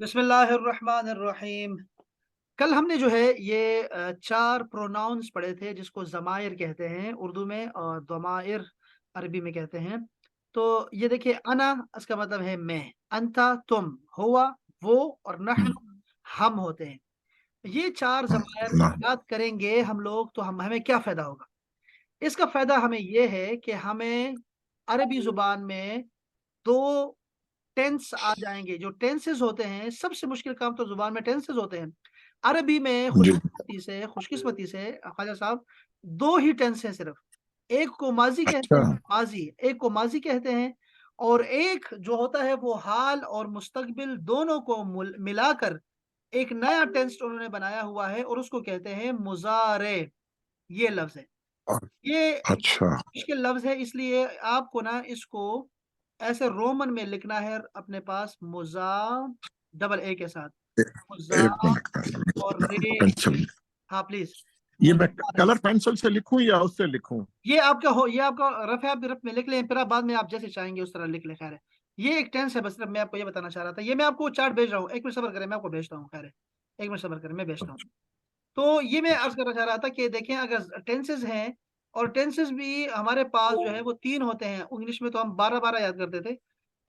बिस्मिल्लाहिर्रहमानिर्रहीम। कल हमने जो है ये चार प्रोनाउंस पढ़े थे जिसको ज़माइर कहते हैं उर्दू में और दमाइर अरबी में कहते हैं। तो ये देखिए अना इसका मतलब है मैं, अंता तुम, हुआ वो और नहनु हम्म, हम होते हैं। ये चार ज़माइर नाम। याद करेंगे हम लोग तो हम हमें क्या फ़ायदा होगा? इसका फ़ायदा हमें ये है कि हमें अरबी ज़ुबान में 2 टेंस आ जाएँगे। जो टेंसेस होते हैं, सबसे मुश्किल काम तो ज़ुबान में टेंसेस होते हैं। अरबी में जी। खुशकिस्मती से ख्वाजा साहब 2 ही टेंस हैं सिर्फ़। एक को माज़ी कहते अच्छा। हैं माज़ी, एक को माज़ी कहते हैं और एक जो होता है वो हाल और मुस्तक़बिल दोनों को मुल मिलाकर एक नया टेंस उन्होंने बनाया हुआ है और उसको कहते हैं मुज़ारे, ये लफ़्ज़ है। और ये अच्छा। मुश्किल लफ्ज़ है इसलिए आपको ना इसको ऐसे रोमन में लिखना है अपने पास मुज़ा डबल ए के साथ, ए, मुज़ा एक मिनट का और रे। पेंसिल। हाँ, प्लीज़ ये मैं मुज़ारे। कलर पेंसिल से लिखूं या उससे लिखूं? ये आपका रफ़ है, आप रफ़ में लिख लें, फिर आप बाद में आप जैसे चाहेंगे उस तरह लिख लें, खैर है। ये एक टेंस है बस सिर्फ़ मैं आपको ये बताना चाह रहा था। ये मैं आपको चार्ट भेज रहा हूँ, 1 मिनट सब्र करें मैं आपको भेजता हूँ, खैर है। 1 मिनट सब्र करें मैं भेजता हूँ। तो ये मैं अर्ज़ करना चाह रहा था कि देखें अगर टेंसेस हैं और टेंसेस भी हमारे पास जो है वो 3 होते हैं। इंग्लिश में तो हम 12-12 याद करते थे।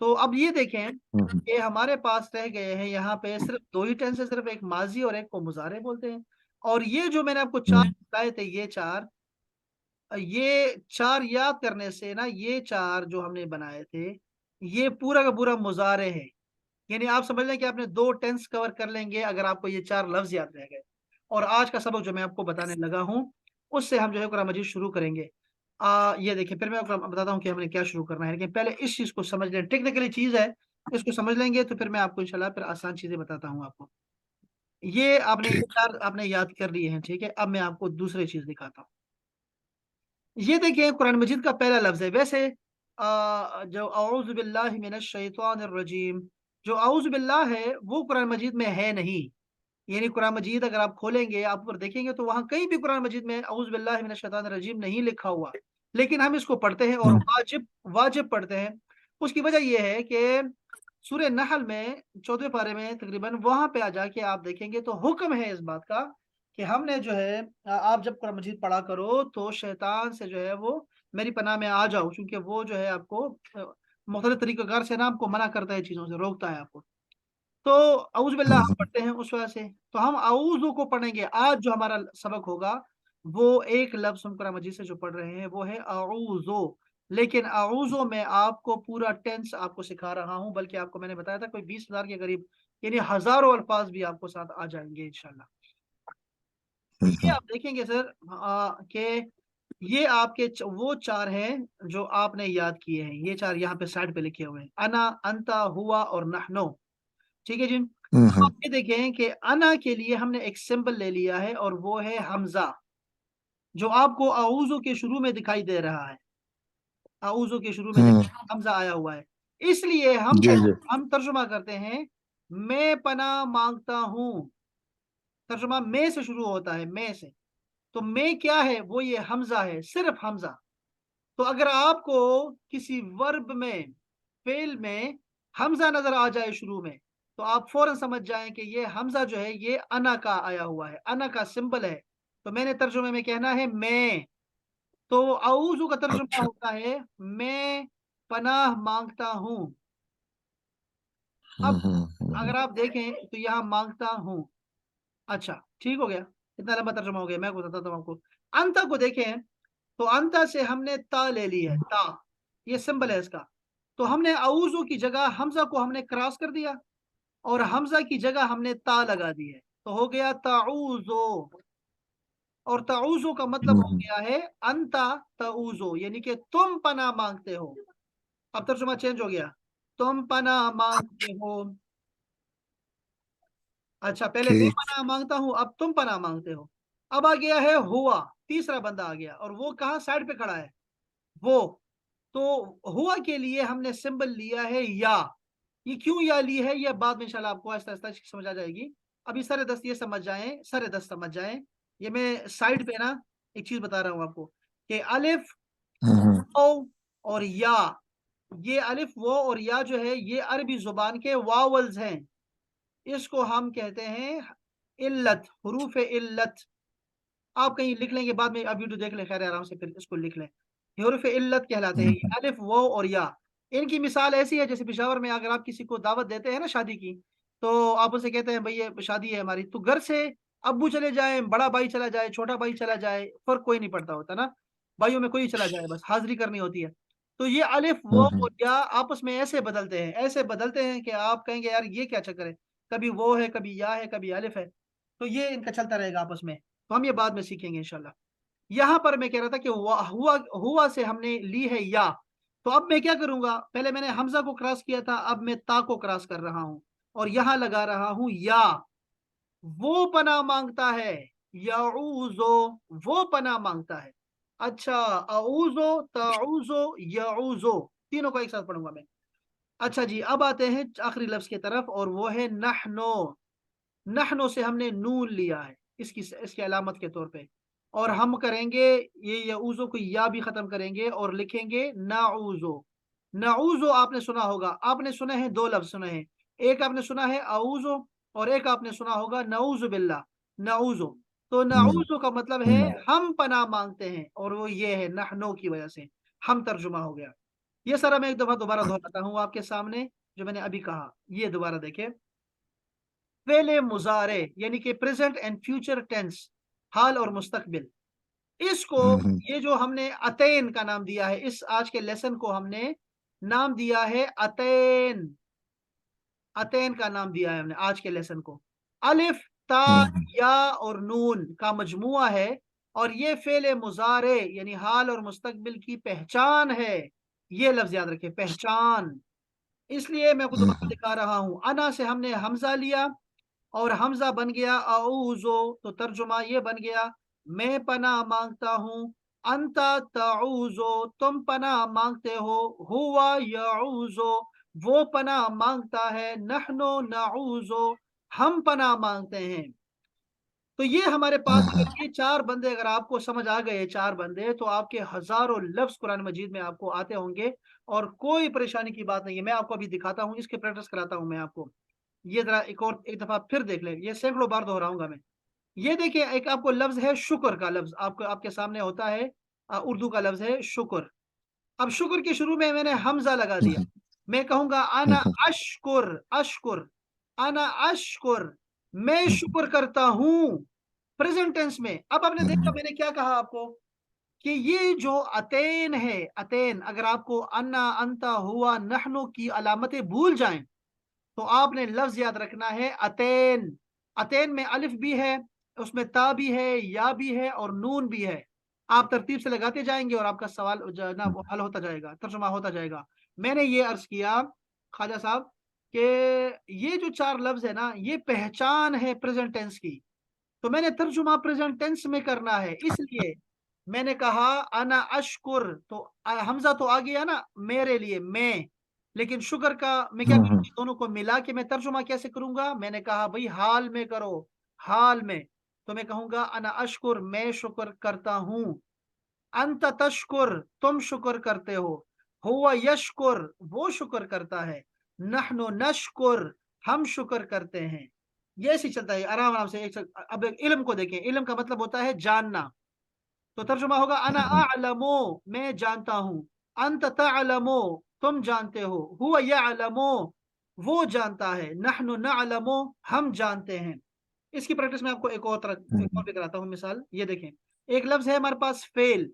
तो अब ये देखें हम्म, कि हमारे पास रह गए हैं यहाँ पे सिर्फ़ 2 ही टेंसेस, सिर्फ़ एक माज़ी और एक को मुज़ारे बोलते हैं। और ये जो मैंने आपको 4 हम्म, बताए थे ये 4 ये 4 याद करने से ना ये 4 जो हमने बनाए थे, ये पूरा का पूरा मुज़ारे हैं। यानी आप समझ लें कि आपने 2 टेंस कवर कर लेंगे अगर आपको ये 4 लफ्ज़ याद रह गए। और आज का सबक जो मैं आपको बताने लगा हूँ, उससे हम जो है कुरान मजीद शुरू करेंगे। ये देखिए फिर मैं आपको बताता हूँ कि हमने क्या शुरू करना है। लेकिन पहले इस चीज़ को समझ लें, टेक्निकली चीज़ है, इसको समझ लेंगे तो फिर मैं आपको इंशाल्लाह फिर आसान चीज़ें बताता हूँ आपको। ये ठीक। 4 आपने याद कर लिए हैं, ठीक है? अब मैं आपको दूसरी चीज़ दिखाता हूँ। ये देखिए कुरान मजीद का पहला लफ्ज़ है। वैसे जो अऊज़ु बिल्लाहि मिनश शैतानिर रजीम, जो अऊज़ु बिल्लाह है, वो कुरान मजीद में है नहीं। यानी कुरान मजीद अगर आप खोलेंगे, आप ऊपर देखेंगे तो वहाँ कहीं भी कुरान मजीद में अऊज़ु बिल्लाहि मिनश शैतानिर रजीम नहीं लिखा हुआ। लेकिन हम इसको पढ़ते हैं और हम्म, वाजिब वाजिब पढ़ते हैं। उसकी वजह ये है कि सूरह नहल में 14वें पारे में तकरीबन वहाँ पे आ जाके आप देखेंगे तो हुक्म है इस बात का कि हमने जो है आप जब कुरान मजीद पढ़ा करो तो शैतान से जो है वो मेरी पनाह में आ जाओ, क्योंकि वो जो है आपको मुख्तलिफ तरीक़ेकार से ना आपको मना करता है चीज़ों से, रोकता है आपको। तो अऊज़ु बिल्लाह हम हम्म, पढ़ते हैं उस वजह से। तो हम अऊज़ु को पढ़ेंगे। आज जो हमारा सबक होगा, वो एक लफ्ज़ हम कुरान मजीद से जो पढ़ रहे हैं, वो है अऊज़ु। लेकिन अऊज़ु में आपको पूरा टेंस आपको सिखा रहा हूँ, बल्कि आपको मैंने बताया था कोई 20,000 के करीब यानी हज़ारों अल्फ़ाज़ भी आपको साथ आ जाएँगे इंशाअल्लाह। ये हम्म, आप देखेंगे सर कि ये आपके वो 4 हैं जो आपने याद किए हैं। ये 4 यहाँ पे साइड पे लिखे हुए हैं। अना, अंता, हुआ और नहनु। ठीक है जी? अब हम्म, आप ये देखें कि अना के लिए हमने एक सिंबल ले लिया है और वो है हमज़ा, जो आपको अऊज़ु के शुरू में दिखाई दे रहा है। अऊज़ु के शुरू में हम्म, देखें हमज़ा आया हुआ है। इसलिए जी जी। हम तर्जुमा करते हैं, मैं पनाह माँगता हूँ। तर्जुमा मैं से शुरू होता है, मैं से। तो मैं क्या है? वो ये हमज़ा है, सिर्फ़ हमज़ा। तो अगर आपको किसी वर्ब में, फ़ेल में हमज़ा नज़र आ जाए शुरू में, तो आप फ़ौरन समझ जाएँ कि ये हमज़ा जो है ये अना का आया हुआ है, अना का सिंबल है। तो मैंने तर्जुमे में कहना है मैं, तो अऊज़ु का तर्जुमा अच्छा। होता है मैं पनाह माँगता हूँ। हम्म, अब हम्म, अगर आप देखें तो यहाँ माँगता हूँ। अच्छा, ठीक हो गया? इतना लंबा तर्जुमा हो गया, मैं बताता हूँ आपको। अंत को देखें तो अंत से हमने ता ले ली है, ता, ये सिंबल है इसका। तो हमने अऊज़ु की जगह हमज़ा को हमने क्रॉस कर दिया और हमज़ा की जगह हमने ता लगा दी है। तो हो गया ताऊज़ु और ताऊज़ु का मतलब हो हम्म, गया है अंता ताऊज़ु, यानी कि तुम पनाह माँगते हो। अब तर्जुमा चेंज हो गया, तुम पनाह माँगते हो। अच्छा, पहले मैं ठीक। पनाह माँगता हूँ, अब तुम पनाह माँगते हो। अब आ गया है हुआ, तीसरा बंदा आ गया और वो कहाँ साइड पे खड़ा है, वो। तो हुआ के लिए हमने सिंबल लिया है या। ये क्यों या ली है, ये बाद में इंशाल्लाह आपको आहिस्ता-आहिस्ता समझ आ जाएगी। अभी सरे-दस्त ये समझ जाएँ, सरे-दस्त समझ जाएँ। ये मैं साइड पे ना एक चीज़ बता रहा हूँ आपको कि अलिफ, हम्म, वाव और या, ये अलिफ, वो और या जो है ये अरबी ज़ुबान के वावल्स हैं। اس کو ہم کہتے ہیں علت، حروف علت. آپ کہیں لکھ لیں گے بعد میں، آپ ویڈیو دیکھ لیں خیر آرام سے، پھر اس کو لکھ لیں. حروف علت کہلاتے ہیں یہ، الف واو اور یا. ان کی مثال ایسی ہے جیسے پشاور میں اگر آپ کسی کو دعوت دیتے ہیں نا شادی کی، تو آپ اسے کہتے ہیں بھائی یہ شادی ہے ہماری، تو گھر سے ابو چلے جائیں، بڑا بھائی چلا جائے، چھوٹا بھائی چلا جائے، فرق کوئی نہیں پڑتا ہوتا نا، بھائیوں میں کوئی چلا جائے، بس حاضری کرنی ہوتی ہے. تو یہ الف وہ اور یا آپس میں ایسے بدلتے ہیں، ایسے بدلتے ہیں کہ آپ کہیں گے یار یہ کیا چکر ہے، کبھی وہ ہے، کبھی یا ہے، کبھی الف ہے. تو یہ ان کا چلتا رہے گا آپس میں، تو ہم یہ بعد میں سیکھیں گے انشاءاللہ. یہاں پر میں کہہ رہا تھا کہ ہوا سے ہم نے لی ہے یا. تو اب میں کیا کروں گا، پہلے میں نے حمزہ کو کراس کیا تھا، اب میں تا کو کراس کر رہا ہوں اور یہاں لگا رہا ہوں یا. وہ پناہ مانگتا ہے، یعوذو، وہ پناہ مانگتا ہے. اچھا، اعوذو، تعوذو، یعوذو، تینوں کو ایک ساتھ پڑھوں گا میں. اچھا جی، اب آتے ہیں آخری لفظ کی طرف اور وہ ہے نحنو. نحنو سے ہم نے نون لیا ہے اس کی علامت کے طور پہ، اور ہم کریں گے یہ یعوذو کو یا بھی ختم کریں گے اور لکھیں گے نعوذو. نعوذو آپ نے سنا ہوگا، آپ نے سنے ہیں دو لفظ سنے ہیں، ایک آپ نے سنا ہے اعوذو اور ایک آپ نے سنا ہوگا نعوذ باللہ، نعوذو. تو نعوذو کا مطلب ہے ہم پناہ مانگتے ہیں، اور وہ یہ ہے نحنو کی وجہ سے ہم ترجمہ ہو گیا. یہ سارا میں ایک دفعہ دوبارہ دہراتا ہوں آپ کے سامنے جو میں نے ابھی کہا، یہ دوبارہ دیکھیں. فعل مضارع یعنی کہ پریزنٹ اینڈ فیوچر ٹینس، حال اور مستقبل، اس کو یہ جو ہم نے اتین کا نام دیا ہے، اس آج کے لیسن کو ہم نے نام دیا ہے اتین. اتین کا نام دیا ہے ہم نے آج کے لیسن کو. الف، تا، یا اور نون کا مجموعہ ہے، اور یہ فعل مضارع یعنی حال اور مستقبل کی پہچان ہے. یہ لفظ یاد رکھیں، پہچان. اس لیے میں کو دوبارہ دکھا رہا ہوں، انا سے ہم نے حمزہ لیا اور حمزہ بن گیا اعوذو، تو ترجمہ یہ بن گیا میں پناہ مانگتا ہوں. انتا تعوذو، تم پناہ مانگتے ہو. ہوا یعوذو، وہ پناہ مانگتا ہے. نحنو نعوذو، ہم پناہ مانگتے ہیں. تو یہ ہمارے پاس اگر یہ چار بندے اگر آپ کو سمجھ آ گئے، چار بندے، تو آپ کے ہزاروں لفظ قرآن مجید میں آپ کو آتے ہوں گے اور کوئی پریشانی کی بات نہیں ہے. میں آپ کو ابھی دکھاتا ہوں، اس کے پریکٹس کراتا ہوں میں آپ کو. یہ ذرا ایک دفعہ پھر دیکھ لیں، یہ سینکڑوں بار دہراؤں گا میں. یہ دیکھیں، ایک آپ کو لفظ ہے شکر کا لفظ، آپ کے سامنے ہوتا ہے، اردو کا لفظ ہے شکر. اب شکر کے شروع میں نے حمزہ لگا دیا. میں کہوں گا انا اشکر، اشکر، انا اشکر، میں شکر کرتا ہوں، پریزنٹ ٹینس میں. اب آپ نے دیکھا میں نے کیا کہا آپ کو کہ یہ جو اتین ہے، اتین، اگر آپ کو انا، انتا، ہوا، نحنو کی علامتیں بھول جائیں تو آپ نے لفظ یاد رکھنا ہے اتین. اتین میں الف بھی ہے، اس میں تا بھی ہے، یا بھی ہے اور نون بھی ہے. آپ ترتیب سے لگاتے جائیں گے اور آپ کا سوال جو ہے نا وہ حل ہوتا جائے گا، ترجمہ ہوتا جائے گا. میں نے یہ عرض کیا خواجہ صاحب کہ یہ جو چار لفظ ہے نا، یہ پہچان ہے پریزنٹ ٹینس کی، تو میں نے ترجمہ پریزنٹ ٹینس میں کرنا ہے. اس لیے میں نے کہا انا اشکر، تو حمزہ تو آ گیا نا میرے لیے، میں، لیکن شکر کا میں کیا کروں گا، دونوں کو ملا کے میں ترجمہ کیسے کروں گا. میں نے کہا بھائی حال میں کرو، حال میں. تو میں کہوں گا انا اشکر، میں شکر کرتا ہوں. انت تشکر، تم شکر کرتے ہو. ہوا یشکر، وہ شکر کرتا ہے. نحن نشکر، ہم شکر کرتے ہیں. یہ ایسے چلتا ہے آرام آرام سے. اب علم کو دیکھیں، علم کا مطلب ہوتا ہے جاننا، تو ترجمہ ہوگا انا اعلم، میں جانتا ہوں. انت تعلم، تم جانتے ہو. ہوا یعلم، وہ جانتا ہے. نحن نعلم، ہم جانتے ہیں. اس کی پریکٹس میں آپ کو ایک اور بھی کراتا ہوں مثال. یہ دیکھیں، ایک لفظ ہے ہمارے پاس فعل.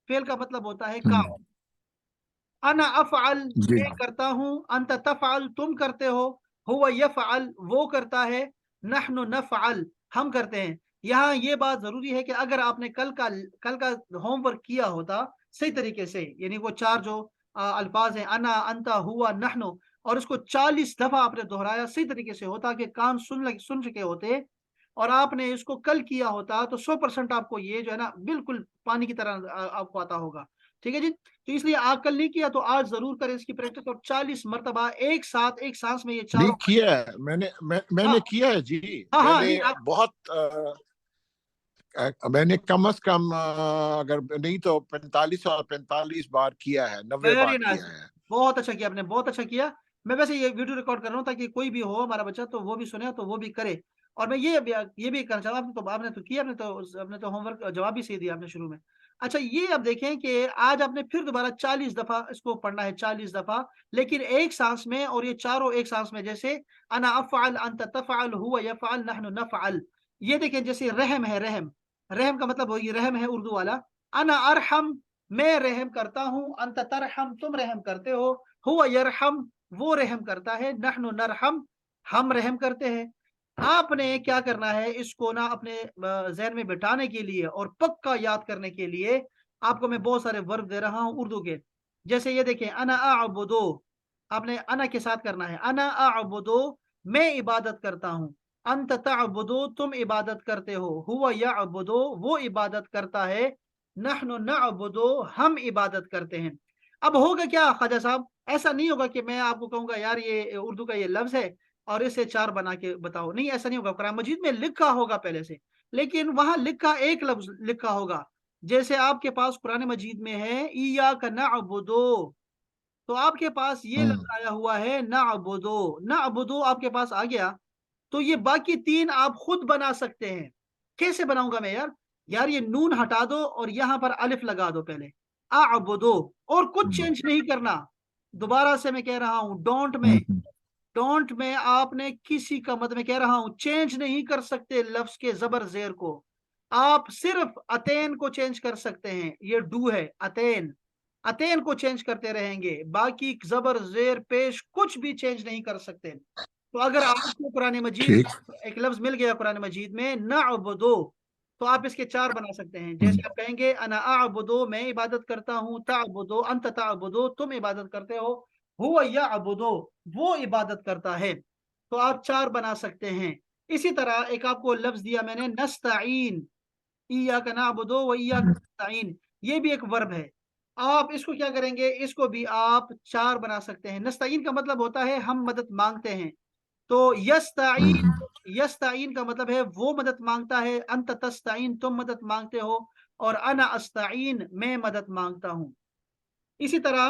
فعل کا مطلب ہوتا ہے کام. انا افعل، میں کرتا ہوں. انت تفعل، تم کرتے ہو. ہوا یفعل، وہ کرتا ہے. نحن نفعل، ہم کرتے ہیں. یہاں یہ بات ضروری ہے کہ اگر آپ نے کل کا ہوم ورک کیا ہوتا صحیح طریقے سے، یعنی وہ چار جو الفاظ ہیں انا، انتا، ہوا، نحن، اور اس کو 40 دفعہ آپ نے دہرایا صحیح طریقے سے ہوتا کہ کان سن چکے ہوتے، اور آپ نے اس کو کل کیا ہوتا تو 100% آپ کو یہ جو ہے نا بالکل پانی کی طرح آپ کو آتا ہوگا. ٹھیک ہے جی. تو اس لیے آپ کل نہیں کیا تو آج ضرور کریں اس کی پریکٹس، اور 40 مرتبہ ایک ساتھ ایک سانس میں یہ نہیں چاروں. کیا ہے میں نے کیا ہے جی. ہاں میں نے نہیں آپ بہت میں نے کم از کم اگر نہیں تو 45 اور 45 بار کیا ہے، 90 ویری بار نائس، کیا ہے. بہت اچھا کیا آپ نے، بہت اچھا کیا. मैं वैसे ये वीडियो रिकॉर्ड कर रहा हूँ ताकि कोई भी हो हमारा बच्चा तो वो भी सुने तो वो भी करे। और मैं ये भी करना चाहता हूँ, आपने तो किया, आपने तो होमवर्क जवाब भी सही दिया आपने शुरू में। अच्छा, ये अब देखें कि आज आपने फिर दोबारा 40 दफा इसको पढ़ना है, 40 दफा, लेकिन एक सांस में, और ये चारों एक सांस में। जैसे अना अफ़अल, अंत तफ़अल, हुवा यफ़अल, नहनु नफ़अल। ये देखें, जैसे रहम है, रहम, रहम का मतलब ये रहम है उर्दू वाला। अना अरहम, मैं रहम करता हूँ, अंत तरहम, तुम रहम करते हो, हुवा यरहम, वो रहम करता है, नहनु नरहम, हम रहम करते हैं। आपने क्या करना है, इसको ना अपने ज़हन में बिठाने के लिए और पक्का याद करने के लिए आपको मैं बहुत सारे वर्ब दे रहा हूँ उर्दू के। जैसे ये देखें, अना अअबुदु, आपने अना के साथ करना है, अना अअबुदु, मैं इबादत करता हूँ, अंत तअबुदु, तुम इबादत करते हो, हुवा यअबुदु, वो इबादत करता है, नहनु नअबुदु, हम इबादत करते हैं। अब होगा क्या ख्वाजा साहब, ऐसा नहीं होगा कि मैं आपको कहूंगा यार ये उर्दू का ये लफ्ज है और इसे 4 बना के बताओ, नहीं, ऐसा नहीं होगा। कुरान मजीद में लिखा होगा पहले से, लेकिन वहां लिखा एक लफ्ज लिखा होगा। जैसे आपके पास कुरान मजीद में है इय्याका नअबुदु, तो आपके पास ये लफ्ज आया हुआ है नअबुदु, नअबुदु आपके पास आ गया। तो ये बाकी 3 आप खुद बना सकते हैं। कैसे बनाऊंगा मैं यार? यार ये नून हटा दो और यहां पर अलिफ लगा दो पहले, अअबुदु, और कुछ चेंज नहीं करना। दोबारा से मैं कह रहा हूं, डोंट में आपने किसी का मतलब, मैं कह रहा हूं, चेंज नहीं कर सकते लफ्ज के जबर जेर को। आप सिर्फ अतेन को चेंज कर सकते हैं, ये डू है, अतेन, अतेन को चेंज करते रहेंगे, बाकी जबर जेर पेश कुछ भी चेंज नहीं कर सकते। तो अगर आपको कुरान मजीद ठीक। एक लफ्ज मिल गया कुरान मजीद में नअबुदु, तो आप इसके 4 बना सकते हैं। जैसे आप कहेंगे अना अअबुदु, मैं इबादत करता हूँ, तअबुदु, अंत तअबुदु, तुम इबादत करते हो, हुवा यअबुदु, वो इबादत करता है। तो आप 4 बना सकते हैं। इसी तरह एक आपको लफ्ज दिया मैंने, नस्तईन, इय्याका नअबुदु व इय्याका नस्तईन, ये भी एक वर्ब है। आप इसको क्या करेंगे, इसको भी आप 4 बना सकते हैं। नस्तईन का मतलब होता है हम मदद मांगते हैं। तो यस्ताइन, यस्ताइन का मतलब है वो मदद मांगता है, अंत तस्ताइन, तुम मदद मांगते हो, और अना अस्ताइन, मैं मदद मांगता हूं। इसी तरह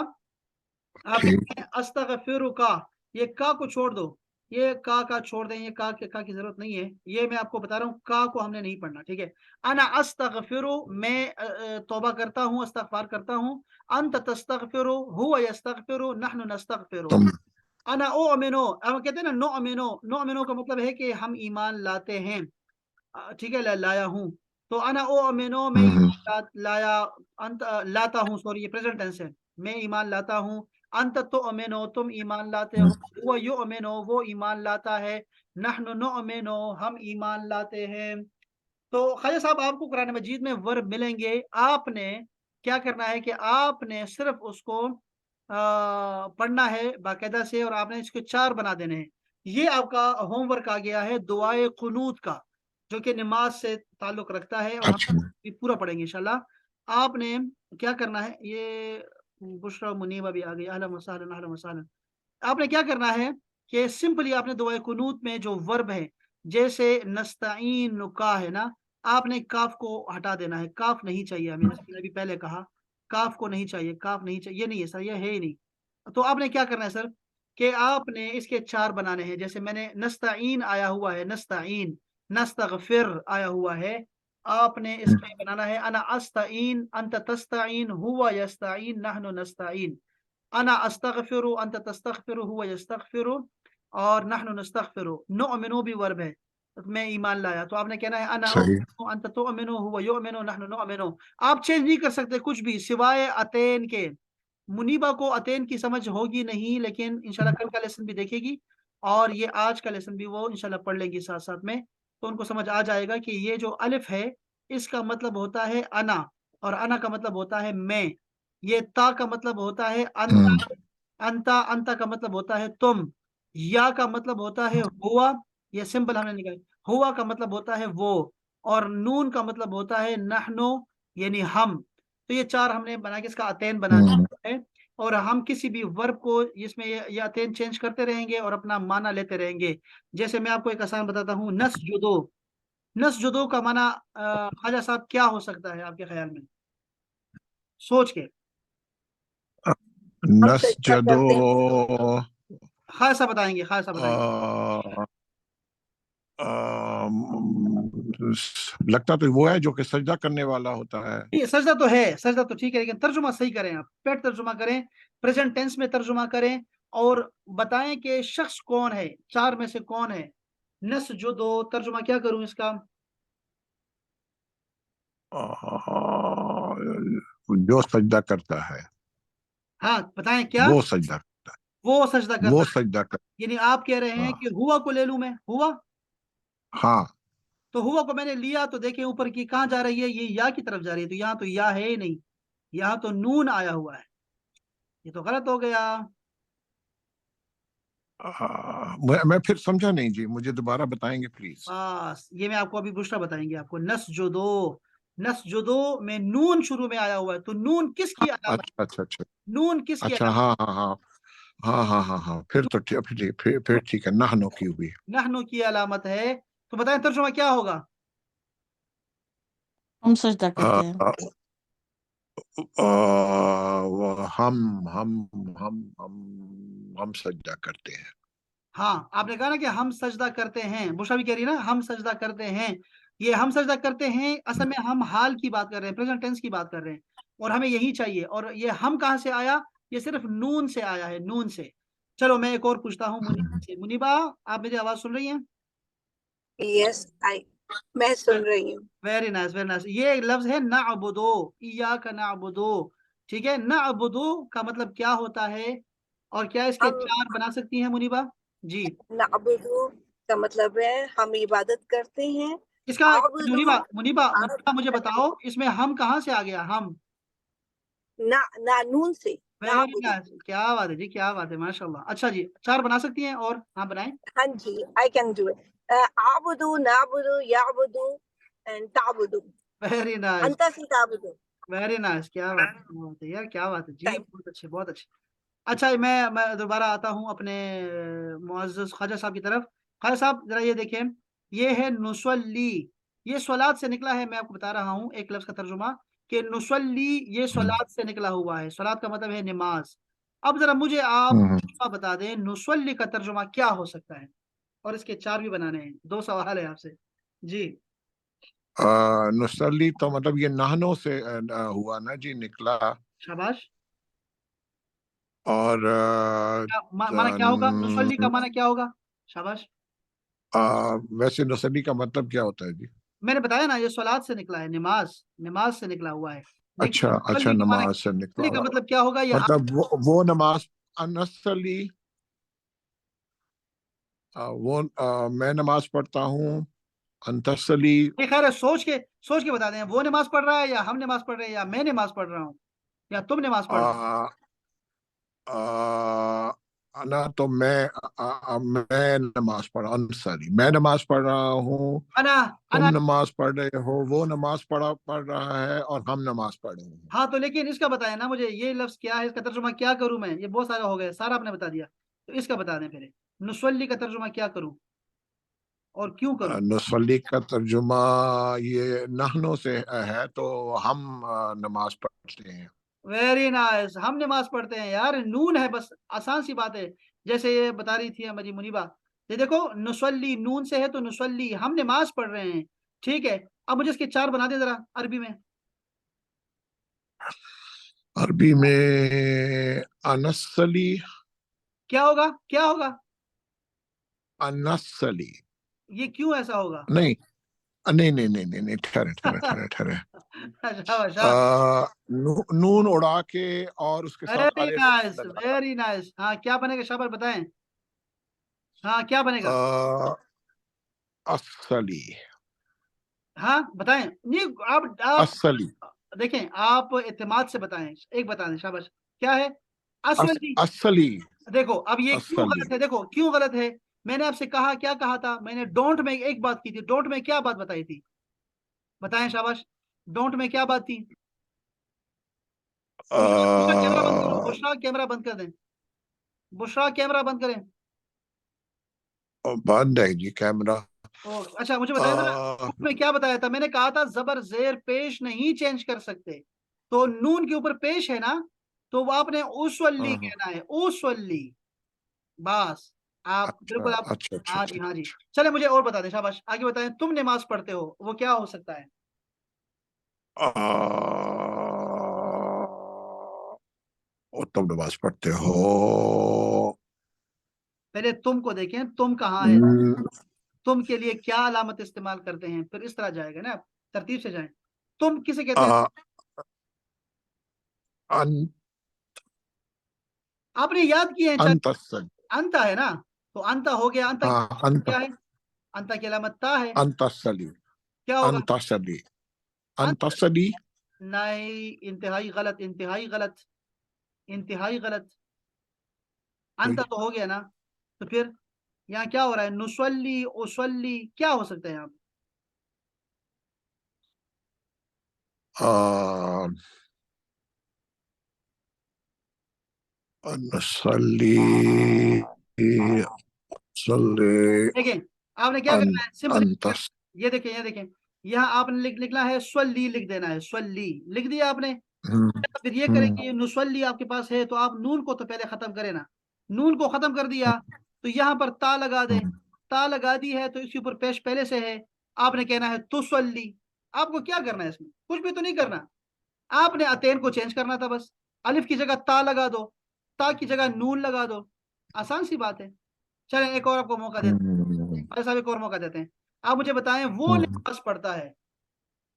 आप ठीक। कहते हैं अस्तगफिरुका, ये का को छोड़ दो, ये का छोड़ दें, ये का की जरूरत नहीं है, ये मैं आपको बता रहा हूँ, का को हमने नहीं पढ़ना, ठीक है। अना अस्तगफिरु, मैं तौबा करता हूँ, इस्तगफार करता हूँ, अंत तस्तगफिरु, हुवा यस्तगफिरु, नहनु नस्तगफिरु। तुम। अना उमिनु, हम कहते हैं ना नुमिनु, नुमिनु का मतलब है कि हम ईमान लाते हैं, ठीक है, लाया हूँ। तो अना उमिनु, मैं ईमान लाया, अंत लाता हूँ, सॉरी ये प्रेजेंट टेंस है, मैं ईमान लाता हूँ, अंत तुमिनु, तुम ईमान लाते हो, हुवा युमिनु, वो ईमान लाता है, नहनु नुमिनु, हम ईमान लाते हैं। तो ख्वाजा साहब आपको कुरान मजीद में वर्ब मिलेंगे, आपने क्या करना है कि आपने सिर्फ उसको पढ़ना है बाकायदा से, और आपने इसको 4 बना देने हैं। ये आपका होमवर्क आ गया है दुआए कुनूत का, जो कि नमाज से ताल्लुक रखता है, और हम अच्छा। ये पूरा पढ़ेंगे इंशाल्लाह। आपने क्या करना है, ये बुशरा मुनीबा भी आ गई, अहलन व सहलन, अहलन व सहलन। आपने क्या करना है कि सिंपली आपने दुआए कुनूत में जो वर्ब है, जैसे नस्ताइन नुका है ना, आपने काफ को हटा देना है, काफ नहीं चाहिए हमें, जैसे मैंने अभी पहले कहा, काफ को नहीं चाहिए, काफ नहीं चाहिए, ये नहीं है सर, ये है ही नहीं। तो आपने क्या करना है सर, कि आपने इसके 4 बनाने हैं। जैसे मैंने नस्ताइन आया हुआ है, नस्ताइन, नस्तगफिर आया हुआ है, आपने इसमें बनाना है अना अस्ताइन, अंत तस्ताइन, हुवा यस्ताइन, नहनु नस्ताइन। अना अस्तगफिरु, अंत तस्तगफिरु, हुवा यस्तगफिरु, और नहनु नस्तगफिरु। नुमिनु भी वर्ब है, मैं ईमान लाया, तो आपने कहना है अना सही। उमिनु, अंत तुमिनु, हुवा युमिनु, नहनु नुमिनु। आप चेंज नहीं कर सकते कुछ भी सिवाय अतैन के। मुनीबा को अतैन की समझ होगी नहीं, लेकिन इंशाल्लाह कल का लेसन भी देखेगी, और ये आज का लेसन भी वो इंशाल्लाह पढ़ लेंगी साथ साथ में, तो उनको समझ आ जाएगा कि ये जो अलिफ है इसका मतलब होता है अना, और अना का मतलब होता है मैं। ये ता का मतलब होता है अंता, अंता, अंता का मतलब होता है तुम। या का मतलब होता है हुआ, ये सिंपल हमने निकाला, हुआ का मतलब होता है वो, और नून का मतलब होता है नहनो, यानी हम। तो ये 4 हमने बना के इसका अतैन बना दिया है, और हम किसी भी वर्ब को इसमें ये अतैन चेंज करते रहेंगे और अपना माना लेते रहेंगे। जैसे मैं आपको एक आसान बताता हूँ, नस्जुदो, नस्जुदो का माना ख्वाजा साहब क्या हो सकता है आपके ख्याल में, सोच के। हम नस क्या जदो। करते हैं, खासा बताएंगे, खासा बताएंगे। लगता तो वो है जो कि सजदा करने वाला होता है। ये सजदा तो है, सजदा तो ठीक है, लेकिन तर्जुमा सही करें आप, पेट तर्जुमा करें, प्रेजेंट टेंस में तर्जुमा करें, और बताएं कि शख्स कौन है, चार में से कौन है। नस जो दो, तर्जुमा क्या करूं इसका? जो सजदा करता है, हाँ बताएं क्या? वो सजदा करता वो सजदा है, वो करता है। सजदा करता यानी आप कह रहे है। हैं हाँ कि हुआ को ले लूं मैं, हुआ? हाँ। तो हुआ को मैंने लिया तो देखें ऊपर की कहाँ जा रही है, ये या की तरफ जा रही है, तो यहाँ तो या है ही नहीं, यहाँ तो नून आया हुआ है, ये तो गलत हो गया। मैं फिर समझा नहीं जी, मुझे दोबारा बताएंगे प्लीज। बस ये मैं आपको अभी बुशरा बताएंगे आपको। नस जो दो, नस जो दो में नून शुरू में आया हुआ है, तो नून किसकी अलामत? अच्छा अच्छा अच्छा। नून किसकी अच्छा अलामत? हाँ हाँ हाँ। हाँ हाँ हाँ हाँ, फिर तो फिर ठीक है, नहनो की हुई। नहनु की अलामत है। तो बताएं तर्जुमा क्या होगा? हम सजदा आ, करते हैं। आ, हम हम सजदा करते हैं। हाँ आपने कहा ना कि हम सजदा करते हैं, बुशरा भी कह रही है ना हम सजदा करते हैं। ये हम सजदा करते हैं असल में हम हाल की बात कर रहे हैं, प्रेजेंट टेंस की बात कर रहे हैं, और हमें यही चाहिए। और ये हम कहाँ से आया? ये सिर्फ नून से आया है, नून से। चलो मैं एक और पूछता हूँ मुनीबा से। मुनीबा, आप मेरी आवाज सुन रही हैं? यस आई, मैं सुन रही हूँ। Very nice, very nice. ये एक लफ्ज है नअबुदो, इय्याका नअबुदो। ठीक है, नअबुदो का मतलब क्या होता है, और क्या इसके हम चार बना सकती हैं मुनीबा? जी। नाबुदू का मतलब है हम इबादत करते हैं। इसका आबुदू मुनीबा, मुनीबा आप मुनीबा मुझे बताओ इसमें हम कहाँ से आ गया, हम? ना ना नून से वेरी नाबुदू। नाइस, क्या बात है जी, क्या बात है, माशाल्लाह। अच्छा जी, चार बना सकती हैं, और हाँ बनाएं। हाँ जी, आई कैन डू इट। आबुदू नाबुदू याबुदू एंड ताबुदू। वेरी नाइस, अंता से ताबुदू। वेरी नाइस, क्या बात है, क्या बात है यार, क्या बात है जी, थैंक बहुत अच्छे, बहुत अच्छे। अच्छा मैं दोबारा आता हूँ अपने मुअज़्ज़ज़ ख्वाजा साहब की तरफ। ख्वाजा साहब जरा ये देखें, ये है नुसल्ली, ये स्वलात से निकला है। मैं आपको बता रहा हूँ एक लफ्ज का तर्जुमा, कि नुसल्ली ये स्वलात से निकला हुआ है, स्वलात का मतलब है नमाज। अब जरा मुझे आप हम्म। बता दें नुसल्ली का तर्जुमा क्या हो सकता है, और इसके चार भी बनाने हैं, दो सवाल है आपसे। जी। नुसली तो मतलब ये नहनों से हुआ ना जी, निकला। शाबाश। और माना क्या होगा, नुसल्ली का तन- माना क्या होगा? शाबाश। वैसे नुसली का मतलब क्या होता है जी? मैंने बताया ना, ये स्वलात से निकला है, नमाज, नमाज से निकला हुआ है। लेकिन अच्छा अच्छा, मुसल्ली का माना, नमाज से निकला मुसल्ली का हुआ। मतलब क्या होगा, ये आप? मतलब वो नमाज अनसली, मैं नमाज पढ़ता हूँ। अंतसली। ये खैर है, सोच के बता दें, वो नमाज पढ़ रहा है, या हम नमाज पढ़ रहे हैं, या मैं नमाज पढ़ रहा हूँ, या तुम नमाज पढ़ रहे आ, आ, अना तो मैं नमाज पढ़, अंसली मैं नमाज पढ़ रहा हूँ। हो। अना, तुम अना। नमाज पढ़ रहे हो, वो नमाज पढ़ रहा है, और हम नमाज पढ़ रहे हैं। हाँ तो लेकिन इसका बताएं ना मुझे, ये लफ्ज क्या है, इसका तर्जुमा क्या करूं मैं? ये बहुत सारा हो गया, सारा आपने बता दिया, तो इसका बता दें फिर, नुसल्ली का तर्जुमा क्या करूं, और क्यों करूं? नसली का तर्जुमा ये नहनों से है, तो हम नमाज पढ़ते हैं। वेरी नाइस, हम नमाज पढ़ते हैं यार, नून है बस, आसान सी बात है। जैसे ये बता रही थी हमारी मुनीबा, ये देखो नुसल्ली नून से है, तो नुसल्ली हम नमाज पढ़ रहे हैं। ठीक है, अब मुझे इसके चार बना दे जरा अरबी में। अरबी में अनसली। क्या होगा, क्या होगा? अनसली। ये क्यों ऐसा होगा? नहीं नहीं नहीं नहीं नहीं नहीं, ठहरे ठहरे ठहरे ठहरे। शाबाश, शाबाश। नून उड़ा के और उसके साथ वेरी अलिफ नाइस, लगा। Very nice. हाँ क्या बनेगा, शाबाश बताएं। हाँ क्या बनेगा? अ, असली। हाँ बताएं, नहीं आप असली। देखें, आप इत्तेमाद से बताएं, एक बता दें, शाबाश। क्या है? असली। असली। देखो अब ये क्यों असली। गलत है, देखो क्यों गलत है। मैंने आपसे कहा, क्या कहा था मैंने? डोंट में एक बात की थी, डोंट में क्या बात बताई थी? बताएं, शाबाश। डोंट में क्या बात थी? बुशरा, बुशरा कैमरा बंद करो, बुशरा कैमरा बंद कर दें, बुशरा कैमरा बंद करें। बंद है जी कैमरा। ओ अच्छा, मुझे बताया था ना, अ, डोंट में क्या बताया था? मैंने कहा था जबर जेर पेश नहीं चेंज कर सकते, तो नून के ऊपर पेश है ना, तो वो आपने उसवल्ली हाँ, कहना है, उसवल्ली। बस आप बिल्कुल आप अच्छा अच्छा हाँ जी, अच्छा। हाँ जी। चले मुझे और बता दें, शाबाश, आगे बताएं। तुम नमाज पढ़ते हो, वो क्या हो सकता है? आ, और तुम नमाज पढ़ते हो। पहले तुम को देखें, तुम कहाँ है, हम्म, तुम के लिए क्या अलामत इस्तेमाल करते हैं, फिर इस तरह जाएगा ना, तरतीब से जाएं। तुम किसे कहते हैं? आ, अन, आपने याद किए हैं चार। अंतसल अंता है ना, तो अंता हो गया। अंता की हाँ अंत क्या है? अंता की अलामत ता है। अंतसली क्या होगा? अंतसली अंत। अंतसली। नहीं, इंतहाई गलत, इंतहाई गलत, इंतहाई गलत। अंता तो हो गया ना, तो फिर यहाँ क्या हो रहा है? नुसल्ली, उसल्ली, क्या हो सकता है यहाँ पे? आ, नसली सल्ले देखें, आपने क्या अन, करना है, सिंपल। अंतस ये देखें, ये देखें, यहाँ आपने लिखना है स्वल्ली, लिख देना है स्वल्ली, लिख दिया आपने। हम्म, फिर ये हम्म, करेंगे, नुसल्ली आपके पास है तो आप नून को तो पहले खत्म करें ना, नून को खत्म कर दिया तो यहाँ पर ता लगा दें। हम्म, ता लगा दी है तो इसके ऊपर पेश पहले से है, आपने कहना है तुसल्ली। आपको क्या करना है इसमें? कुछ भी तो नहीं करना, आपने अतैन को चेंज करना था बस। अलिफ की जगह ता लगा दो, ता की जगह नून लगा दो, आसान सी बात है। चलें एक और आपको मौका देते हम्म, हैं, भाई साहब एक और मौका देते हैं। आप मुझे बताएं, वो हम्म। नमाज पढ़ता है,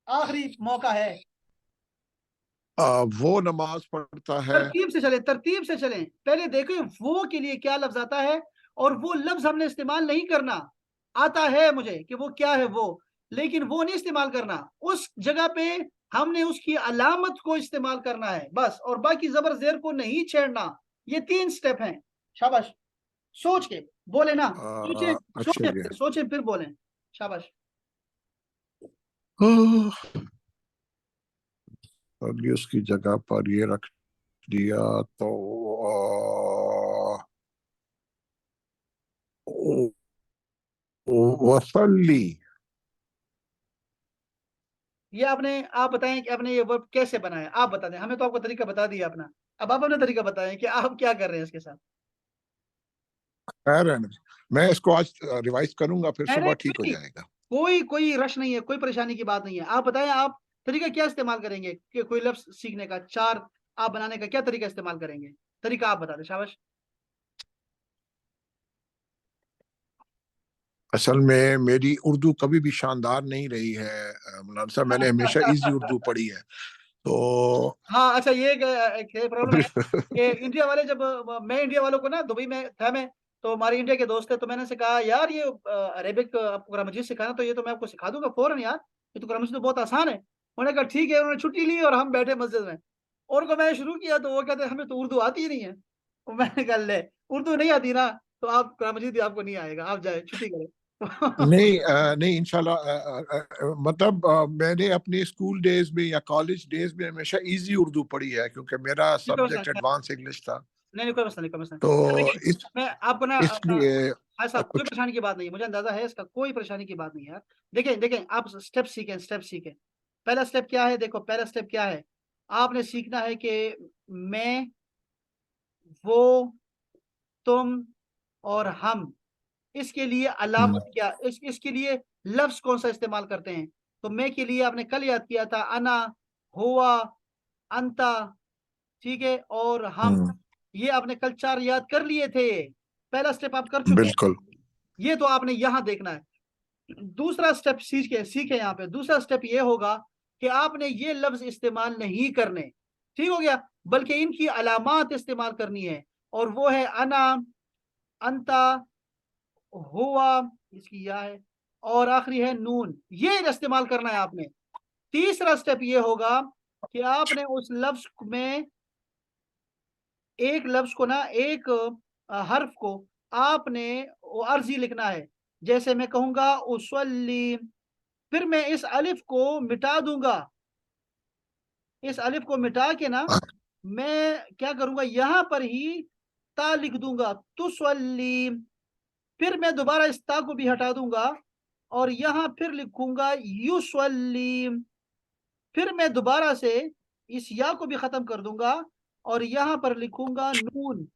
आखिरी मौका है। वो नमाज पढ़ता है। तरतीब से चलें, तरतीब से चलें, पहले देखें वो के लिए क्या लफ्ज आता है, और वो लफ्ज हमने इस्तेमाल नहीं करना। आता है मुझे कि वो क्या है वो, लेकिन वो नहीं इस्तेमाल करना, उस जगह पे हमने उसकी अलामत को इस्तेमाल करना है बस, और बाकी जबर जेर को नहीं छेड़ना। ये 3 स्टेप हैं। शाबाश, सोच के बोले ना, सोचें, अच्छा जी। सोचें, सोचें फिर बोलें। शाबाश। अभी उसकी जगह पर ये रख दिया तो वसली। ये आपने, आप बताएं कि आपने ये वर्ब कैसे बनाया, आप बता दें, हमें तो आपको तरीका बता दिया अपना। अब आप अपना तरीका बताएं कि आप क्या कर रहे हैं इसके साथ। खैर है ना, मैं इसको आज रिवाइज करूंगा, फिर नहीं नहीं, सुबह कोई ठीक हो नहीं, जाएगा। कोई कोई रश नहीं है, कोई परेशानी की बात नहीं है। आप बताएं, आप तरीका क्या इस्तेमाल करेंगे कि कोई लफ्ज सीखने का, चार आप बनाने का क्या तरीका इस्तेमाल करेंगे? तरीका आप बता दें, शाबाश। असल में मेरी उर्दू कभी भी शानदार नहीं रही है मौलाना साहब, मैंने हमेशा इजी उर्दू पढ़ी है। तो हाँ अच्छा, ये एक प्रॉब्लम है कि इंडिया वाले जब मैं इंडिया वालों को ना, दुबई में था मैं, तो हमारे इंडिया के दोस्त थे, तो मैंने से कहा यार ये अरेबिक आपको कुरान मजीद सिखाना, तो ये तो मैं आपको सिखा दूंगा फौरन यार, ये तो कुरान मजीद तो बहुत आसान है। उन्होंने कहा ठीक है, उन्होंने छुट्टी ली और हम बैठे मस्जिद में, और को मैंने शुरू किया तो वो कहते हमें तो उर्दू आती ही नहीं है। तो मैंने कहा ले, उर्दू नहीं आती ना, तो आप कुरान मजीद भी आपको नहीं आएगा, आप जाए छुट्टी करें। नहीं नहीं इंशाल्लाह मतलब मैंने अपने स्कूल डेज में या कॉलेज डेज में हमेशा इजी उर्दू पढ़ी है, क्योंकि मेरा कोई मसला सब्जेक्ट नहीं, एडवांस इंग्लिश था। नहीं नहीं, कोई मसला नहीं, कोई मसला तो नहीं। देखिए, इस मैं आपको ना इसलिए हाँ साहब, कोई कुछ परेशानी की बात नहीं है, मुझे अंदाजा है इसका, कोई परेशानी की बात नहीं है यार। देखें देखें, आप स्टेप सीखें, स्टेप सीखें। पहला स्टेप क्या है? देखो पहला स्टेप क्या है, आपने सीखना है कि मैं, वो, तुम और हम, इसके लिए हम्म, अलामत क्या, इसके लिए लफ्ज कौन सा इस्तेमाल करते हैं। तो मैं के लिए आपने कल याद किया था, अना, हुआ, अंता, ठीक है, और हम, हम्म, ये आपने कल 4 याद कर लिए थे। पहला स्टेप आप कर चुके हैं, बिल्कुल। ये तो आपने यहां देखना है। दूसरा स्टेप सीखे सीखे, यहाँ पे दूसरा स्टेप ये होगा कि आपने ये लफ्ज इस्तेमाल नहीं करने, ठीक हो गया, बल्कि इनकी अलामात इस्तेमाल करनी है, और वो है अना, अंता, हुआ, इसकी या है, और आखिरी है नून, ये इस्तेमाल करना है आपने। तीसरा स्टेप ये होगा कि आपने उस लफ्ज में, एक लफ्ज को ना, एक हर्फ को आपने वो अर्जी लिखना है। जैसे मैं कहूंगा उसल्ली, फिर मैं इस अलिफ को मिटा दूंगा, इस अलिफ को मिटा के ना मैं क्या करूंगा, यहां पर ही ता लिख दूंगा, तुसल्ली। फिर मैं दोबारा इस ता को भी हटा दूंगा और यहां फिर लिखूंगा युसल्ली। फिर मैं दोबारा से इस या को भी खत्म कर दूंगा और यहां पर लिखूंगा नून।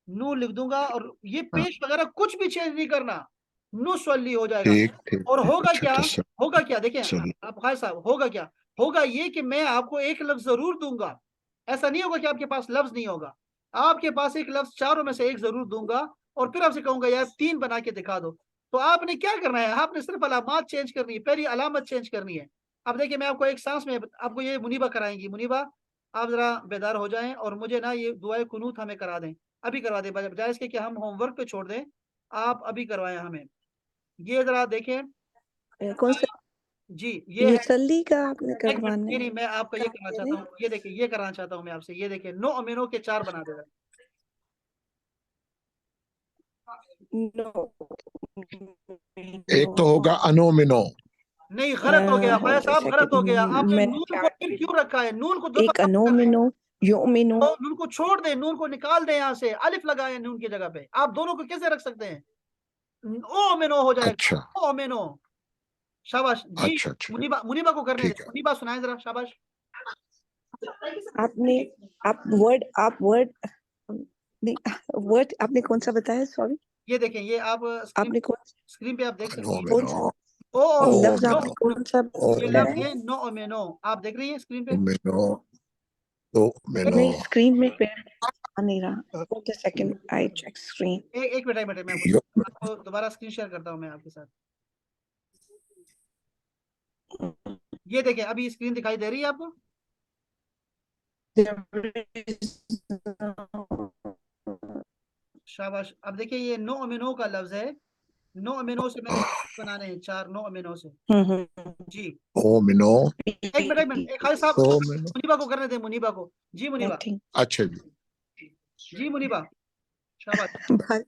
नून लिख दूंगा और ये पेश वगैरह कुछ भी चेंज नहीं करना, नुसल्ली हो जाएगा। ठीक ठीक और होगा अच्छा क्या, अच्छा होगा क्या, देखें चलिए आप खालिद साहब, होगा क्या, होगा ये कि मैं आपको एक लफ्ज जरूर दूंगा, ऐसा नहीं होगा कि आपके पास लफ्ज नहीं होगा, आपके पास एक लफ्ज चारों में से एक जरूर दूंगा और फिर आपसे कहूंगा यार 3 बना के दिखा दो। तो आपने क्या करना है, आपने सिर्फ अलामत चेंज करनी है, पहली अलामत चेंज करनी है। अब देखिए मैं आपको एक सांस में आपको ये मुनीबा कराएंगी। मुनीबा आप जरा बेदार हो जाएं और मुझे ना ये दुआए कुनूत हमें करा दें, अभी करवा दें, बजाय इसके कि हम होमवर्क पे छोड़ दें, आप अभी करवाएं हमें। ये जरा देखें कौन सा जी, ये है युसल्ली का आपने एक मिनट, करवाना नहीं है? नहीं, मैं आपको ये कहाँ करना पे चाहता हूँ, ये देखिए ये कराना चाहता हूँ मैं आपसे, ये देखिए नो अमीनो के 4 बना देगा। नो एक तो होगा अनोमिनो नहीं गलत हो गया भाई साहब, गलत हो गया, आपने मैंने नून क्या को फिर क्यों रखा है, नून को दो एक अनोमिनो योमिनो नून को छोड़ दे, नून को निकाल दे यहाँ से, अलिफ लगाए नून की जगह पे, आप दोनों को कैसे रख सकते हैं, ओ अमीनो हो जाएगा, अच्छा ओ अमीनो। शाबाश जी। अच्छा अच्छा मुनीबा, मुनीबा को करने दे, ठीक है मुनीबा सुनाए जरा, शाबाश। आपने आप वर्ड नहीं वर्ड आपने कौन सा बताया? सॉरी, ये देखें, ये आप स्क्रीन आपने कौन स्क्रीन पे आप देख सकती हैं, कौन सा अनोमिनो ओ लफ्ज नो, आपने कौन सा ये बताया लफ्ज है? है नो अमीनो, आप देख रही हैं स्क्रीन पे। ओमिनो तो ओमिनो नहीं, स्क्रीन में पे आ नहीं रहा। Wait a second, I check screen. एक मिनट मैं यो आपको दोबारा स्क्रीन शेयर करता हूँ मैं आपके साथ। ये देखें, अभी स्क्रीन दिखाई दे रही है आपको? शाबाश। अब देखिए ये नो अमीनो का लफ्ज है, नो अमीनो से मैंने बनाने हैं 4, नो अमीनो से जी। ओमिनो एक मिनट खालिद साहब, ओमिनो मुनीबा को करने दे, मुनीबा को। जी मुनीबा, Nothing. अच्छा जी जी मुनीबा, शाबाश भाई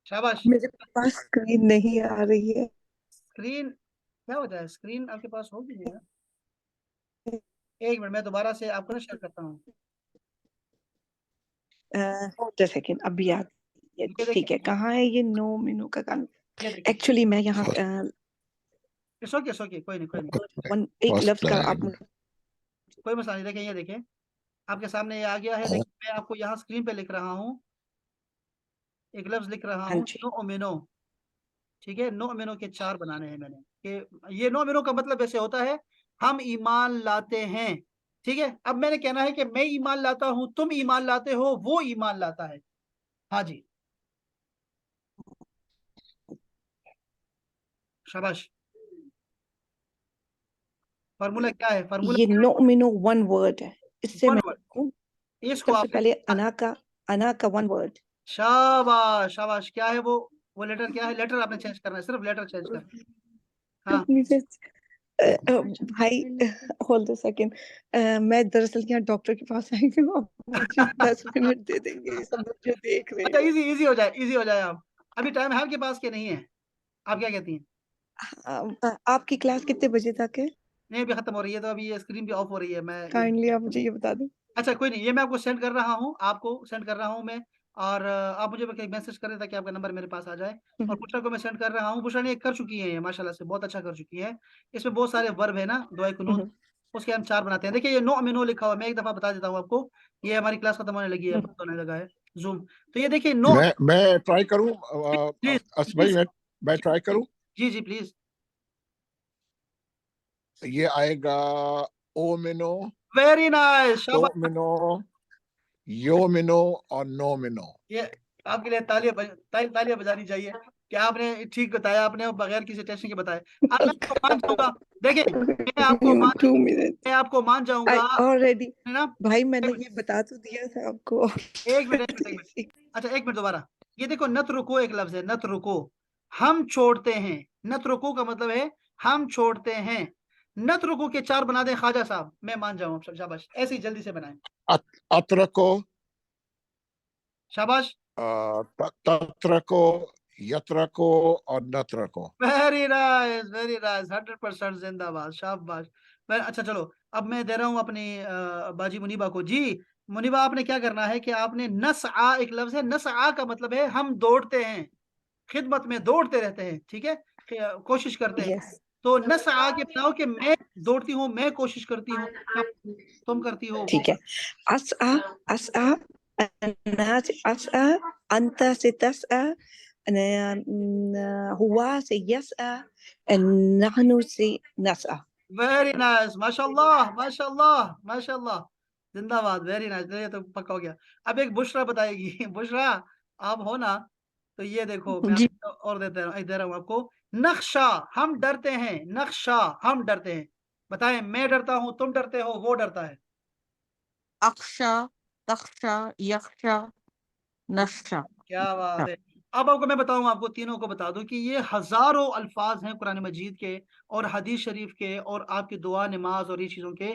शाबाश। मेरे पास स्क्रीन नहीं आ रही है। स्क्रीन क्या होता है, स्क्रीन आपके पास होगी नहीं ना? एक मिनट मैं दोबारा से आपको ना शेयर करता हूँ। Wait a second, अभी आ गई है। ये ठीक है, देखिए, कहाँ है ये नो मेनू का गाना? ये देखिए, एक्चुअली मैं यहाँ सो के कोई नहीं, कोई नहीं, एक फर्स्ट लफ्ज का आप टाइम कोई मसला नहीं। देखें, ये देखें आपके सामने ये आ गया है, देखिए मैं आपको यहाँ स्क्रीन पे लिख रहा हूँ, एक लफ्ज लिख रहा हाँ हूँ जी नो अमीनो, ठीक है, नो अमीनो के 4 बनाने हैं मैंने, कि ये नो अमीनो का मतलब ऐसे होता है हम ईमान लाते हैं, ठीक है। अब मैंने कहना है कि मैं ईमान लाता हूँ, तुम ईमान लाते हो, वो ईमान लाता है। हाँ जी, शाबाश। फार्मूला क्या है, फार्मूला ये नो मेनू वन वर्ड है। इससे वन मैं वर्ड, इसको सबसे आप पहले अना का वन वर्ड। शाबाश शाबाश। क्या है वो लेटर क्या है, लेटर आपने चेंज करना है, सिर्फ लेटर चेंज करना है। हाँ भाई होल्ड अ सेकंड, मैं दरअसल यहाँ डॉक्टर के पास आई हूँ। आप मुझे 10 मिनट दे देंगे? सब मुझे देख रहे अच्छा, हैं। इजी हो जाए, इजी हो जाए। आप अभी टाइम है आपके पास कि नहीं है, आप क्या कहती हैं? आपकी क्लास कितने बजे तक है? नहीं अभी खत्म हो रही है, तो अभी ये स्क्रीन भी ऑफ हो रही है, मैं काइंडली आप मुझे ये बता दें। अच्छा कोई नहीं, ये मैं आपको सेंड कर रहा हूँ, आपको सेंड कर रहा हूँ मैं, और आप मुझे मैसेज करें ताकि आपका नंबर मेरे पास आ जाए। और बुशरा को मैं सेंड कर रहा हूँ, बुशरा ने एक कर चुकी है ये, माशाल्लाह से बहुत अच्छा कर चुकी है। इसमें बहुत सारे वर्ब है ना, दुआए कुनूत, उसके हम 4 बनाते हैं। देखिए ये नो अमीनो लिखा हुआ है, मैं एक दफा बता देता हूँ आपको, ये हमारी क्लास खत्म होने लगी है, बंद होने लगा है जूम। तो ये देखिए नो, मैं ट्राई करूं प्लीज अस भाई प्लीज, मैं ट्राई करूं जी जी प्लीज। ये आएगा ओमिनो वेरी नाइस, शाबाश। टोमिनो योमिनो और नोमिनो ये आपके लिए तालियां बजानी चाहिए कि आपने ठीक बताया, आपने बगैर किसी टेंशन के बताया। अब मैं आपको मान जाऊंगा, देखिए टू मिनट मैं आपको मान आई जाऊंगा, ऑलरेडी है ना। भाई एक मैंने मिनट ये बता तो दिया था आपको। एक मिनट, अच्छा एक मिनट दोबारा। ये देखो नत रुको एक लफ्ज है, नत रुको, हम छोड़ते हैं, नत रुको का मतलब है हम छोड़ते हैं। नत रुको के 4 बना दें ख्वाजा साहब, मैं मान जाऊं, शाबाश, ऐसे ही जल्दी से बनाएं, अत्रको शाबाश। तत्रको यत्रको और नत्रको वेरी नाइस, वेरी नाइस, 100% जिंदाबाद, शाबाश। मैं अच्छा चलो, अब मैं दे रहा हूँ अपनी बाजी मुनीबा को जी। मुनीबा आपने क्या करना है कि आपने नसआ, एक लफ्ज है नसआ का मतलब है हम दौड़ते हैं, खिदमत में दौड़ते रहते हैं, ठीक है, कोशिश करते हैं। यस तो नसआ के बनाओ कि मैं दौड़ती हूँ, मैं कोशिश करती हूँ, तुम करती हो वो ठीक है। अस आ أنا أسأل أنت ستسأل هو سيسأل نحن سنسأل. वेरी नाइस, माशाल्लाह माशाल्लाह माशाल्लाह, जिंदाबाद, वेरी नाइस, ये तो पक्का हो गया। अब एक बुशरा बताएगी। बुशरा, आप हो ना? तो ये देखो मैं जी। आपको और दे रहा हूँ आपको। नक्शा, हम डरते हैं, नक्शा, हम डरते हैं। बताएं, मैं डरता हूँ, तुम डरते हो, वो डरता है। अक्षा, तक्षा, यक्षा, नक्षा। क्या बात है। अब आपको मैं बताऊं, आपको तीनों को बता दूं कि ये हजारों अल्फाज हैं कुरान मजीद के और हदीस शरीफ के और आपकी दुआ, नमाज और ये चीजों के,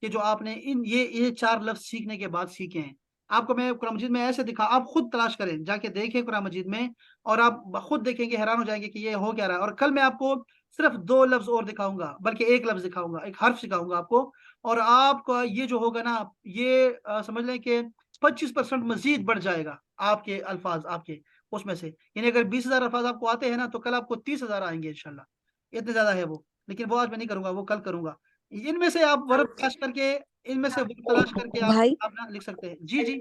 कि जो आपने इन ये चार लफ्ज सीखने के बाद सीखे हैं। आपको मैं कुरान मजीद में ऐसे दिखा, आप खुद तलाश करें, जाके देखें कुरान मजीद में, और आप खुद देखेंगे, हैरान हो जाएंगे कि ये हो क्या रहा है। और कल मैं आपको सिर्फ दो लफ्ज और दिखाऊंगा, बल्कि एक लफ्ज दिखाऊंगा, एक हर्फ सिखाऊंगा आपको। और आपका ये जो होगा ना, ये समझ लें कि 25% मजीद बढ़ जाएगा आपके अल्फाज, आपके उसमें से। यानी अगर 20,000 अल्फाज आपको आते हैं ना, तो कल आपको 30,000 आएंगे इंशाल्लाह। इतने ज्यादा है वो, लेकिन वो आज मैं नहीं करूंगा, वो कल करूंगा। इनमें से आप वर्ब तलाश करके, इनमें से वर्ब तलाश करके भाई आप ना लिख सकते हैं। जी जी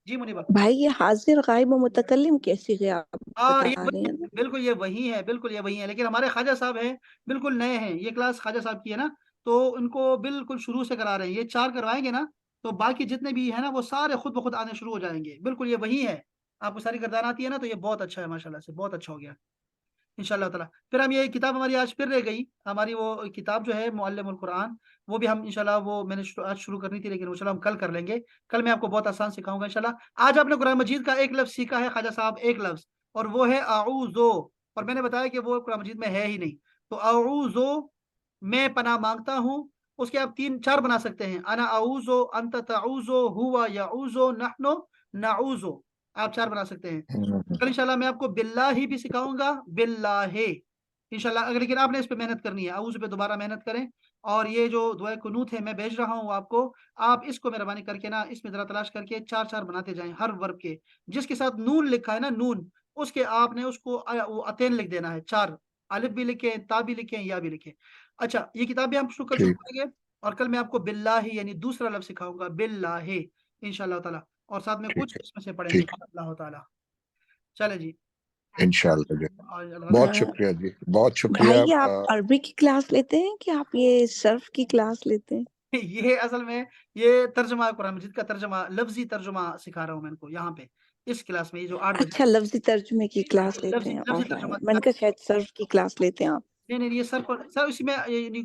जी मुनीबा। भाई ये हाजिर गायब और मुतकल्लिम कैसी है आप और बता ये रहे हैं ना? बिल्कुल ये वही है, बिल्कुल ये वही है, लेकिन हमारे ख्वाजा साहब हैं, बिल्कुल नए हैं, ये क्लास ख्वाजा साहब की है ना, तो उनको बिल्कुल शुरू से करा रहे हैं। ये 4 करवाएंगे ना, तो बाकी जितने भी है ना, वो सारे खुद ब खुद आने शुरू हो जाएंगे। बिल्कुल ये वही है। आपको सारी गर्दान आती है ना, तो ये बहुत अच्छा है, माशाल्लाह से बहुत अच्छा हो गया इंशाल्लाह ताला। फिर हम ये किताब हमारी आज फिर रह गई, हमारी वो किताब जो है मुअल्लिमुल कुरान, वो भी हम इंशाल्लाह, वो मैंने आज शुरू करनी थी, लेकिन इंशाल्लाह हम कल कर लेंगे। कल मैं आपको बहुत आसान सिखाऊंगा इंशाल्लाह। आज आपने कुरान मजीद का एक लफ्ज सीखा है ख्वाजा साहब, एक लफ्ज, और वो है आऊज़ो। और मैंने बताया कि वो कुरान मजीद में है ही नहीं। तो आऊज़ो, मैं पनाह मांगता हूँ, उसके आप 3 4 बना सकते हैं। अना आऊज़ो, अंत ताऊज़ो, हुवा याऊज़ो, नहनु नाऊज़ो। आप 4 बना सकते हैं। कल इंशाल्लाह मैं आपको बिल्लाही भी सिखाऊंगा, बिल्लाहे इंशाल्लाह। अगर लेकिन आपने इस पे मेहनत करनी है, आऊज़ पे दोबारा मेहनत करें। और ये जो दुआ कुनूत है मैं भेज रहा हूँ आपको, आप इसको मेहरबानी करके ना, इसमें जरा तलाश करके 4 4 बनाते जाएं हर वर्ब के। जिसके साथ नून लिखा है ना, नून, उसके आपने उसको वो अतैन लिख देना है। 4 अलिफ भी लिखे, ता भी लिखे, या भी लिखे। अच्छा, ये किताब भी हम कल शुरू ठीक। करेंगे। और कल मैं आपको बिल्लाही यानी दूसरा लफ्ज सिखाऊंगा, बिल्लाहे इंशाल्लाह ताला। और साथ में कुछ ठीक है। इसमें से पढ़ेंगे ठीक, इंशाल्लाह ताला। चले जी। इंशाल्लाह जी। और बहुत अ, शुक्रिया जी, बहुत भाई शुक्रिया। ये आप अरबी की क्लास लेते हैं कि आप ये सर्फ की क्लास लेते हैं? ये असल में ये तर्जुमा कुरान मजीद का तर्जुमा, लफ्जी तर्जुमा सिखा रहा हूँ मैं इनको यहाँ पे, इस क्लास में, ये जो 8 बजे अच्छा, लफ्जी तर्जुमे की क्लास लेते लफ्जी हैं, लफ्जी तर्जुमा ऑलराइट। सिखा। मैंने कहा शायद सर्फ की क्लास लेते हैं आप। नहीं नहीं, ये सर इसमें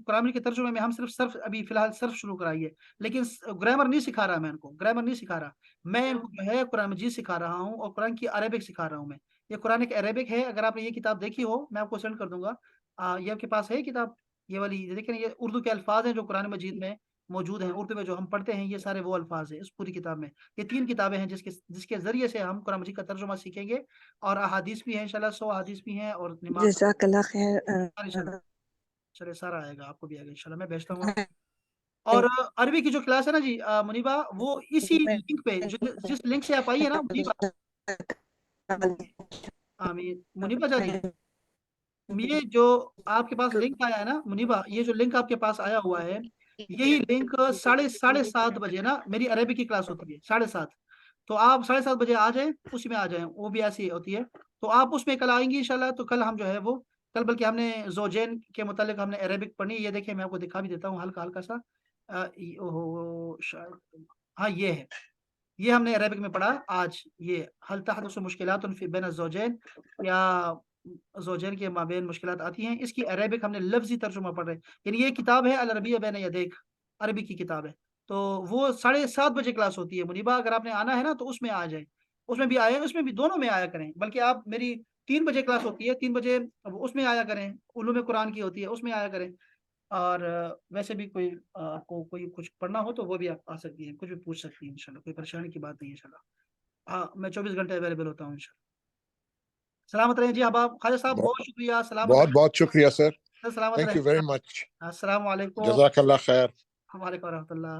कुरान मजीद के तर्जुमे में हम सिर्फ सर्फ, अभी फिलहाल सर्फ शुरू कराई है, लेकिन ग्रामर नहीं सिखा रहा मैं इनको, ग्रामर नहीं सिखा रहा मैं इनको, जो है कुरान मजीद सिखा रहा हूँ, और कुरान की अरेबिक सिखा रहा हूँ मैं। ये कुरान एक अरेबिक है, अगर आपने ये किताब देखी हो मैं आपको सेंड कर दूंगा। ये आपके पास है किताब, ये वाली, ये देखें, ये उर्दू के अल्फाज हैं जो कुरान मजीद में मौजूद हैं, उर्दू में जो हम पढ़ते हैं, ये सारे वो अल्फाज हैं इस पूरी किताब में। ये 3 किताबें हैं जिसके जिसके जरिए से हम कुरान मजीद का तर्जुमा सीखेंगे। और अहादीस भी हैं इंशाल्लाह, 100 अहादीस भी हैं, और नमाज जज़ाकल्लाह खैर। इंशाल्लाह। चले, सारा आएगा, आपको भी आएगा इंशाल्लाह, मैं भेजता हूँ आपको। और अरबी की जो क्लास है ना जी, मुनीबा, वो इसी लिंक पे, जिस लिंक से आप आई है ना मुनीबा, आमीन मुनीबा जानी, ये जो आपके पास लिंक आया है ना मुनीबा, ये जो लिंक आपके पास आया हुआ है, यही लिंक साढ़े सात बजे ना मेरी अरबी की क्लास होती है, 7:30। तो आप 7:30 बजे आ जाएं, उसी में आ जाएं, वो भी ऐसी होती है। तो आप उसमें कल आएंगी इंशाल्लाह। तो कल हम जो है वो, कल बल्कि हमने जोजैन के मुतालिक हमने अरेबिक पढ़नी। ये देखिए मैं आपको दिखा भी देता हूँ हल्का हल्का सा। ओहो शायद, हाँ ये है, ये हमने अरेबिक में पढ़ा आज। ये हल तहदुसु मुश्किलातुन फी बैन ज़ौजैन, या ज़ौजैन के माबैन मुश्किलात आती हैं, इसकी अरेबिक हमने लफ्जी तर्जुमा पढ़ रहे हैं। यानी ये किताब है अल अरबिया बैन यदैक, अरबी की किताब है। तो वो 7:30 बजे क्लास होती है मुनीबा, अगर आपने आना है ना तो उसमें आ जाए, उसमें भी आए, उसमें भी, दोनों में आया करें। बल्कि आप मेरी 3 बजे क्लास होती है, 3 बजे उसमें आया करें, उलूम कुरान की होती है, उसमें आया करें। और वैसे भी कोई आपको कोई कुछ पढ़ना हो तो वो भी आप आ सकती हैं, कुछ भी पूछ सकती हैं इंशाल्लाह, कोई परेशानी की बात नहीं है इंशाल्लाह। हाँ, मैं 24 घंटे अवेलेबल होता हूँ इंशाल्लाह। सलामत रहें जी। अब आप ख्वाजा साहब, बहुत बहुत शुक्रिया, सलामत बहुत रहें बहुत शुक्रिया सर। सर, सलामत थैंक रहें। You very much. अस्सलाम वालेकुम। जज़ाकल्लाह खैर। वालेकुम रहमतुल्लाह।